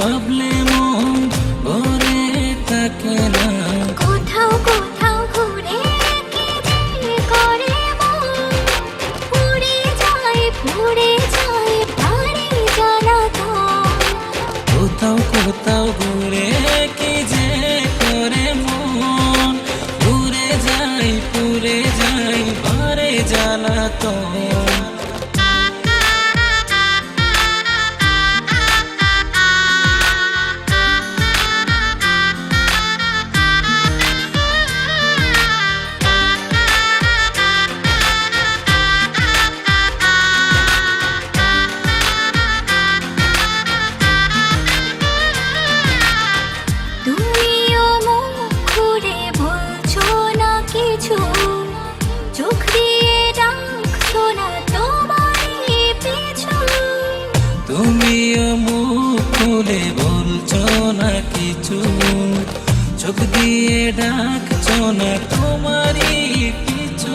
ভাবলে মন ভরে থাকে না। কোথাও কোথাও ঘুরে কি যে করে মন, উড়ে যায় ভারী জ্বালাতন। কোথাও কোথাও ঘুরে কি যে করে মন, উড়ে যায় ভারে জ্বালাতন। তুমিও মুখ খুলে বলছো না কিছু, চোখ দিয়ে ডাকছো না তোমারই পিছু। তুমিও মুখ খুলে বলছো না কিছু, চোখ দিয়ে ডাকছো না তোমারই পিছু।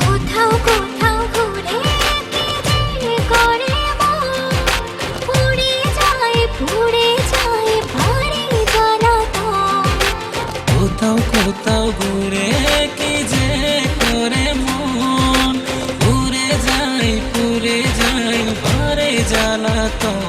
কোথাও কোথাও ঘুরে কি যে করে মন, উড়ে যায় ভারী জ্বালাতন। কোথাও কোথাও ঘুরে কি যে করে মন, উড়ে যায় ভারে জ্বালাতন।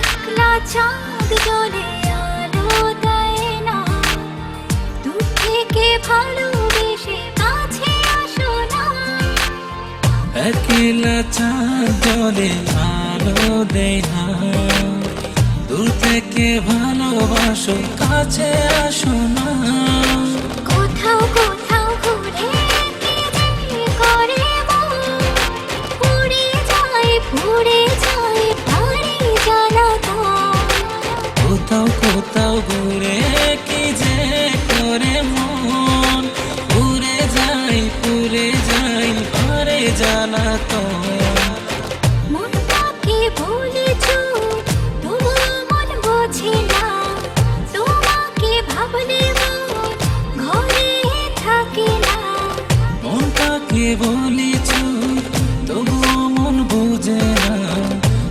একলা চাঁদ জ্বলে আলো দেয় না, দূর থেকে ভালোবেসে কাছে আসো না। একলা চাঁদ জলে আলো দেয় না, দূর থেকে ভালোবাসো কাছে আসো না। কোথাও কোথাও ঘুরে কি যে করে মন, উড়ে যায় ভারী জ্বালাতন। কোথাও কোথাও ঘুরে কি যে করে মন, উড়ে যায় ভারে জ্বালাতন। মনটাকে বলেছো তবুও মন বোঝে না, তোমাকে ভাবলে মন ঘরে থাকে না। মনটাকে বলেছ তবুও মন বোঝে না,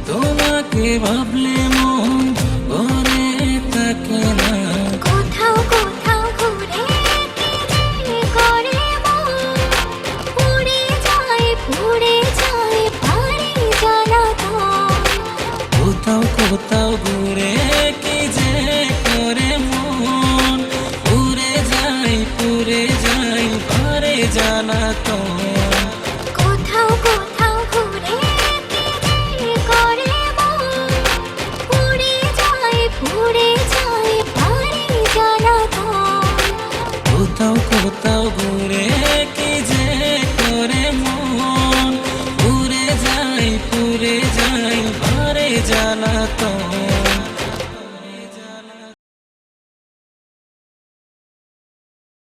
তোমাকে ভাবলে মন ভরে থাকে না। কোথাও কোথাও ঘুরে কি যে করে মন, উড়ে যায় ভারী জ্বালাতন। কোথাও কোথাও ঘুরে কি যে করে মন, উড়ে যায় ভারে জ্বালাতন। কোথাও কোথাও ঘুরে কি যে করে মন, উড়ে যায় ভারী জ্বালাতন। কোথাও কোথাও ঘুরে কি যে করে মন, উড়ে যায় ভারে জ্বালাতন।